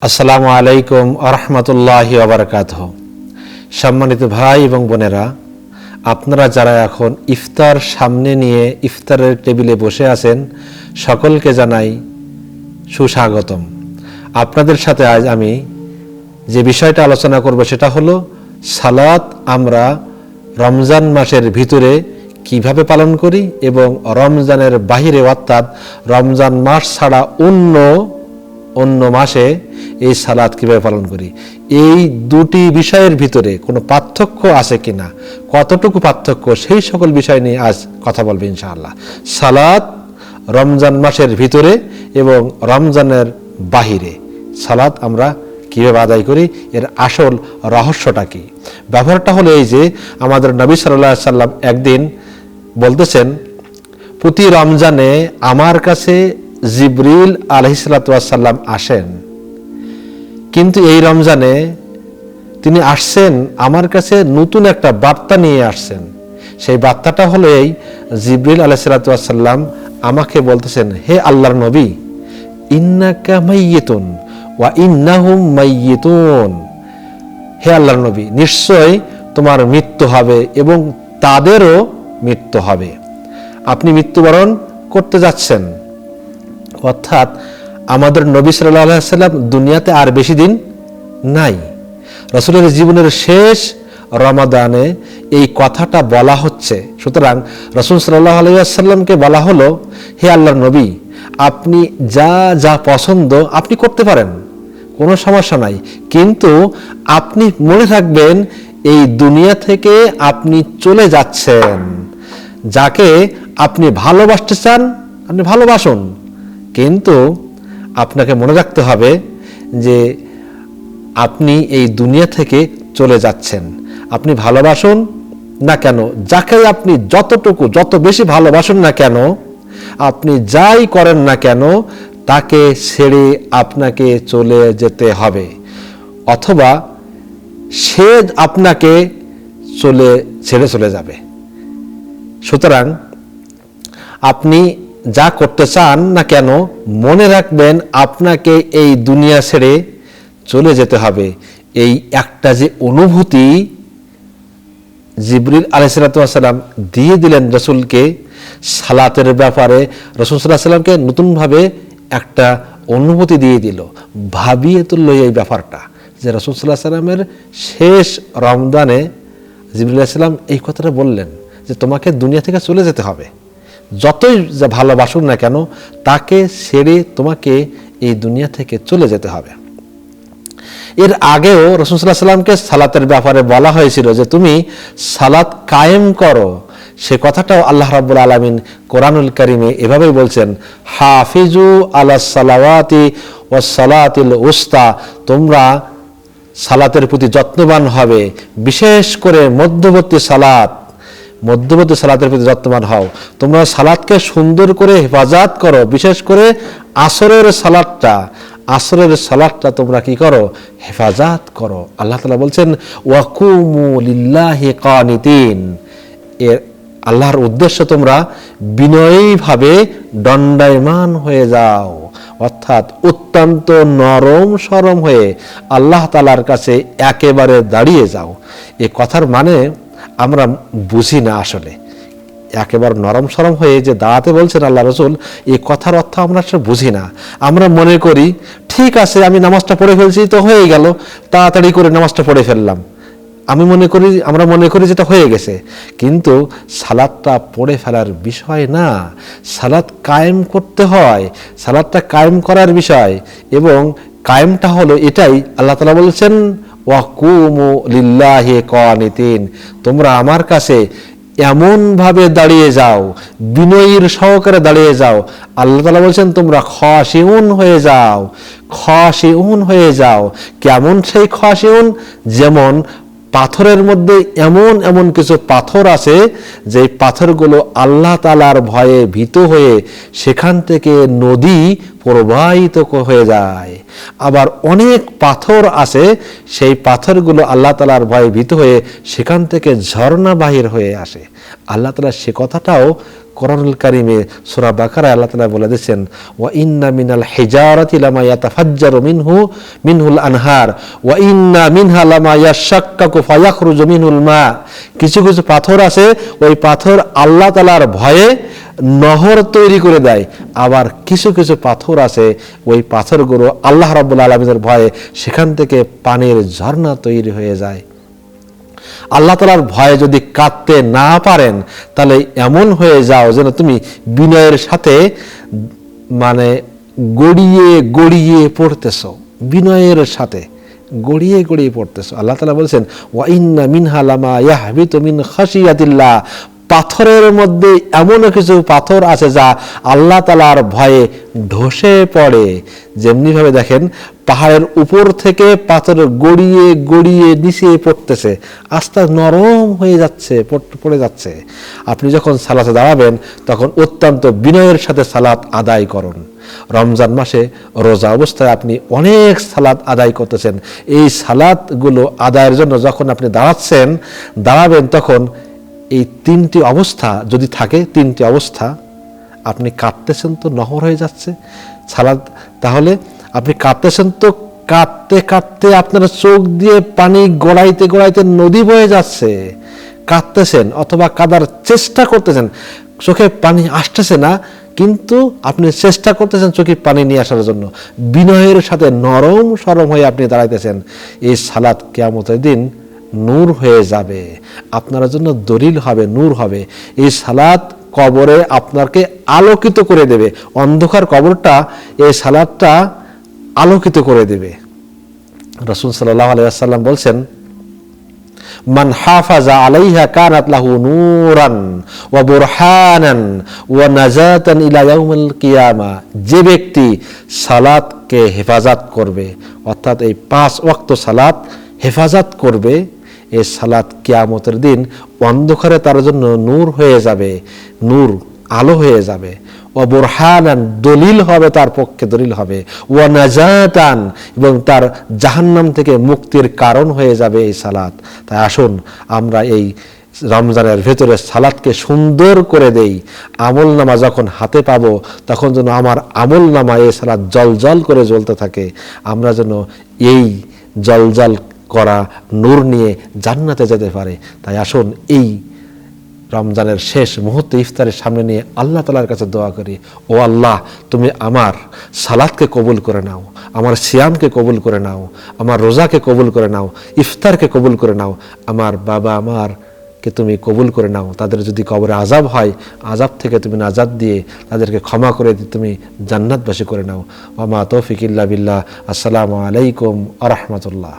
আসসালামু আলাইকুম আরহামতুল্লাহি ওয়াবারাকাতুহু। সম্মানিত ভাই এবং বোনেরা, আপনারা যারা এখন ইফতার সামনে নিয়ে ইফতারের টেবিলে বসে আছেন, সকলকে জানাই সুস্বাগতম। আপনাদের সাথে আজ আমি যে বিষয়টা আলোচনা করব সেটা হলো সালাত আমরা রমজান মাসের ভিতরে কিভাবে পালন করি এবং রমজানের বাহিরে অর্থাৎ রমজান মাস ছাড়া অন্য মাসে এই সালাত কিভাবে পালন করি। এই দুটি বিষয়ের ভিতরে কোনো পার্থক্য আছে কিনা, কতটুকু পার্থক্য, সেই সকল বিষয় নিয়ে আজ কথা বলবো ইনশাআল্লাহ। সালাত রমজান মাসের ভিতরে এবং রমজানের বাহিরে সালাত আমরা কিভাবে আদায় করি, এর আসল রহস্যটা কি? ব্যাপারটা হলো এই যে আমাদের নবী সাল্লাল্লাহু আলাইহি সাল্লাম একদিন বলতেছেন, প্রতি রমজানে আমার কাছে জিবরিল আলাইহিসসালাতু ওয়াসসালাম আসেন, কিন্তু এই রমজানে তিনি আসছেন আমার কাছে নতুন একটা বার্তা নিয়ে আসছেন। সেই বার্তাটা হলো এই, জিবরিল আলাইহিসসালাতু ওয়াসসালাম আমাকে বলতেছেন, হে আল্লাহর নবী, ইন্নাকা মাইয়িতুন ওয়া ইন্নাহুম মাইয়িতুন। হে আল্লাহর নবী, নিশ্চয় তোমার মৃত্যু হবে এবং তাদেরও মৃত্যু হবে। আপনি মৃত্যুবরণ করতে যাচ্ছেন, অর্থাৎ আমাদের নবী সাল্লাল্লাহু আলাইহি ওয়াসাল্লাম দুনিয়াতে আর বেশি দিন নাই। রাসূলের জীবনের শেষ রমাদানে এই কথাটা বলা হচ্ছে। সুতরাং রাসূল সাল্লাল্লাহু আলাইহি ওয়াসাল্লামকে বলা হলো, হে আল্লাহর নবী, আপনি যা যা পছন্দ আপনি করতে পারেন, কোনো সমস্যা নাই, কিন্তু আপনি মনে রাখবেন এই দুনিয়া থেকে আপনি চলে যাচ্ছেন। যাকে আপনি ভালোবাসতে চান আপনি ভালোবাসুন, কিন্তু আপনাকে মনে রাখতে হবে যে আপনি এই দুনিয়া থেকে চলে যাচ্ছেন। আপনি ভালোবাসুন না কেন, যাকে আপনি যত বেশি ভালোবাসুন না কেন, আপনি যাই করেন না কেন, তাকে ছেড়ে আপনাকে চলে যেতে হবে, অথবা সে আপনাকে ছেড়ে চলে যাবে। সুতরাং আপনি যা করতে চান না কেন, মনে রাখবেন আপনাকে এই দুনিয়া ছেড়ে চলে যেতে হবে। এই একটা যে অনুভূতি জিবরিল আলাইহিসসালাতু ওয়াসসালাম দিয়ে দিলেন রাসূলকে সালাতের ব্যাপারে, রাসূল সাল্লাল্লাহু আলাইহি ওয়াসাল্লামকে নতুনভাবে একটা অনুভূতি দিয়ে দিল, ভাবিয়ে তুলল এই ব্যাপারটা যে রাসূল সাল্লাল্লাহু আলাইহি ওয়াসাল্লামের শেষ রমজানে জিবরিল আলাইহিস সালাম এই কথাটা বললেন যে তোমাকে দুনিয়া থেকে চলে যেতে হবে। যতই যা ভালোবাসুন না কেন, তাকে ছেড়ে তোমাকে এই দুনিয়া থেকে চলে যেতে হবে। এর আগেও রাসূল সাল্লাল্লাহু আলাইহি ওয়াসাল্লামকে সালাতের ব্যাপারে বলা হয়েছিল যে তুমি সালাত কায়েম করো। সে কথাটাও আল্লাহ রাব্বুল আলামিন কোরআনুল কারীমে এভাবেই বলছেন, হাফিজু আলাস সালাওয়াতি ওয়াস সালাতিল উস্তা, তোমরা সালাতের প্রতি যত্নবান হবে, বিশেষ করে মধ্যবর্তী সালাতের প্রতি যত্নবান হও। তোমরা সালাতকে সুন্দর করে হেফাজত করো, বিশেষ করে আসরের সালাতটা তোমরা কি করো, হেফাজত করো। আল্লাহ তাআলা বলছেন, ওয়াকুমু লিল্লাহি কানিতিন, এর আল্লাহর উদ্দেশ্য তোমরা বিনয়ীভাবে দণ্ডায়মান হয়ে যাও, অর্থাৎ অত্যন্ত নরম সরম হয়ে আল্লাহ তাআলার কাছে একেবারে দাঁড়িয়ে যাও। এ কথার মানে আমরা বুঝি না, আসলে একেবারে নরম সরম হয়ে যে দাঁড়াতে বলছেন আল্লাহ রাসূল, এই কথার অর্থ আমরা আসলে বুঝি না। আমরা মনে করি ঠিক আছে, আমি নামাজটা পড়ে ফেলছি তো হয়ে গেল, তাড়াতাড়ি করে নামাজটা পড়ে ফেললাম, আমরা মনে করি যেটা হয়ে গেছে। কিন্তু সালাতটা পড়ে ফেলার বিষয় না, সালাত কায়েম করতে হয়, সালাতটা কায়েম করার বিষয়। এবং কায়েমটা হলো এটাই, আল্লাহ তাআলা বলেছেন, ওয়াকুমু লিল্লাহি কানিতিন, তোমরা আমার কাছে এমনভাবে দাঁড়িয়ে যাও, বিনয়ীর সহকারে দাঁড়িয়ে যাও। আল্লাহ তাআলা বলছেন তোমরা খাশিউন হয়ে যাও। কেমন সেই খাশিউন? যেমন পাথরের মধ্যে এমন কিছু পাথর আছে যে পাথরগুলো আল্লাহ তাআলার ভয়ে ভীত হয়ে সেখান থেকে নদী প্রবাহিত হয়ে যায়। আবার অনেক পাথর আছে, সেই পাথরগুলো আল্লাহ তাআলার ভয়ে ভীত হয়ে সেখান থেকে ঝর্ণা বাহির হয়ে আসে। আল্লাহ তাআলা সে কথাটাও কোরআনুল কারীমে সূরা বাকারায় আল্লাহ তাআলা বলে দিয়েছেন, ওয়া ইন্না মিনাল হিজারাতি লামা ইয়াতাফাজ্জারু মিনহুল আনহার ওয়া ইন্না মিনহা লামা ইয়াশাক্কাকু ফায়াখরুজু মিনহুল মা। কিছু কিছু পাথর আছে, ওই পাথর আল্লাহ তাআলার ভয়ে নহর তৈরি করে দেয়। আবার কিছু কিছু পাথর আছে, ওই পাথরগুলো আল্লাহ রাব্বুল আলামিনের ভয়ে সেখান থেকে পানির ঝর্ণা তৈরি হয়ে যায়। আল্লাহ তাআলার ভয়ে যদি কাঁদতে না পারেন, তাহলে এমন হয়ে যাও যেন তুমি বিনয়ের সাথে মানে গড়িয়ে গড়িয়ে পড়তেছো, বিনয়ের সাথে গড়িয়ে গড়িয়ে পড়তেছো। আল্লাহ তাআলা বলছেন, ওয়া ইন্না মিনহা লামা ইয়াহবিতু মিন খাশিয়াতিল্লাহ। পাথরের মধ্যে এমন কিছু পাথর আছে যা আল্লাহ তাআলার ভয়ে ধসে পড়ে। যেমনিভাবে দেখেন পাহাড়ের উপর থেকে পাথর গড়িয়ে গড়িয়ে নিচে পড়তেছে, আস্তে নরম হয়ে যাচ্ছে, পড়ে যাচ্ছে। আপনি যখন সালাতে দাঁড়াবেন তখন অত্যন্ত বিনয়ের সাথে সালাত আদায় করুন। রমজান মাসে রোজা অবস্থায় আপনি অনেক সালাত আদায় করতেছেন। এই সালাতগুলো আদায়ের জন্য যখন আপনি দাঁড়াবেন তখন এই তিনটি অবস্থা যদি থাকে, তিনটি অবস্থা, আপনি কাঁদতেছেন তো নহর হয়ে যাচ্ছে সালাত, তাহলে আপনি কাঁদতেছেন তো কাঁদতে কাঁদতে আপনার চোখ দিয়ে পানি গড়াইতে গড়াইতে নদী বয়ে যাচ্ছে, কাঁদতেছেন অথবা কাঁদার চেষ্টা করতেছেন, চোখে পানি আসতেছে না কিন্তু আপনি চেষ্টা করতেছেন চোখে পানি নিয়ে আসার জন্য, বিনয়ের সাথে নরম সরম হয়ে আপনি দাঁড়াইতেছেন। এই সালাত কিয়ামতের দিন নূর হয়ে যাবে, আপনার জন্য দলিল হবে, নূর হবে। এই সালাত কবরে আপনাকে আলোকিত করে দেবে, অন্ধকার কবরটা এই সালাতটা আলোকিত করে দেবে। রাসূল সাল্লাল্লাহু আলাইহি ওয়াসাল্লাম বলছেন, মান হাফাজা আলাইহা কানাত লাহু নূরান ওয়া বুরহানান ওয়া নাজাতান ইলা ইয়াউমিল কিয়ামা। যে ব্যক্তি সালাতকে হেফাজত করবে, অর্থাৎ এই 5 ওয়াক্ত সালাত হেফাজত করবে, এই সালাত কিয়ামতের দিন অন্ধকারে তার জন্য নূর হয়ে যাবে, নূর আলো হয়ে যাবে। ও বুরহানান দলিল হবে, তার পক্ষে দলিল হবে। ওয়া নাজাতান এবং তার জাহান্নাম থেকে মুক্তির কারণ হয়ে যাবে এই সালাত। তাই আসুন আমরা এই রমজানের ভেতরে সালাতকে সুন্দর করে দেই। আমল নামা যখন হাতে পাবো তখন যেন আমার আমল নামা এই সালাত জলজল করে জ্বলতে থাকে, আমরা যেন এই জলজল করা নূর নিয়ে জান্নাতে যেতে পারে। তাই আসুন এই রমজানের শেষ মুহূর্তে ইফতারের সামনে নিয়ে আল্লাহ তাআলার কাছে দোয়া করি, ও আল্লাহ তুমি আমার সালাতকে কবুল করে নাও, আমার সিয়ামকে কবুল করে নাও, আমার রোজাকে কবুল করে নাও, ইফতারকে কবুল করে নাও, আমার বাবা আমারকে তুমি কবুল করে নাও। তাদের যদি কবরে আযাব হয়, আযাব থেকে তুমি নাজাত দিয়ে তাদেরকে ক্ষমা করে দিয়ে তুমি জান্নাতবাসী করে নাও। ওয়া মা তৌফিক ইল্লা বিল্লাহ। আসসালামু আলাইকুম ওয়া রাহমাতুল্লাহ।